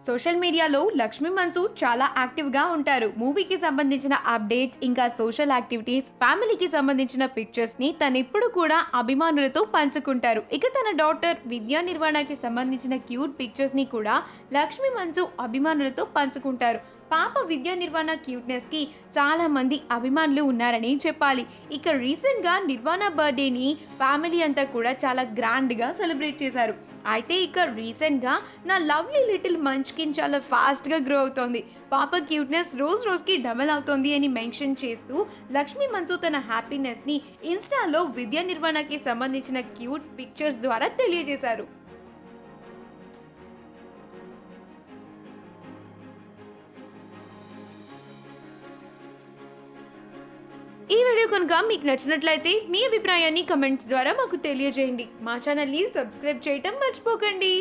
Social మీడియాలో లక్ష్మీ మంచు చాలా యాక్టివ్గా ఉంటారు. మూవీకి సంబంధించిన అప్డేట్స్, ఇంకా సోషల్ యాక్టివిటీస్, ఫ్యామిలీకి సంబంధించిన పిక్చర్స్ని తను ఇప్పుడు కూడా అభిమానులతో పంచుకుంటారు. ఇక తన డాటర్ విద్యా నిర్వహణకి సంబంధించిన క్యూట్ పిక్చర్స్ని కూడా లక్ష్మీ మంచు అభిమానులతో పంచుకుంటారు. పాప విద్యా నిర్వహణ క్యూట్నెస్కి చాలా మంది అభిమానులు ఉన్నారని చెప్పాలి. ఇక రీసెంట్గా నిర్వాణ బర్త్డేని ఫ్యామిలీ అంతా కూడా చాలా గ్రాండ్గా సెలబ్రేట్ చేశారు. అయితే ఇక రీసెంట్గా నా లవ్లీ లిటిల్ మంచ్కిన్ చాలా ఫాస్ట్గా గ్రో అవుతోంది, పాప క్యూట్నెస్ రోజు రోజుకి డబల్ అవుతోంది అని మెన్షన్ చేస్తూ లక్ష్మీ మంచు తన హ్యాపీనెస్ని ఇన్స్టాలో విద్యా నిర్వహణకి సంబంధించిన క్యూట్ పిక్చర్స్ ద్వారా తెలియజేశారు. ఈ వీడియో కనుక మీకు నచ్చినట్లయితే మీ అభిప్రాయాన్ని కమెంట్స్ ద్వారా మాకు తెలియజేయండి. మా ఛానల్ని సబ్స్క్రైబ్ చేయటం మర్చిపోకండి.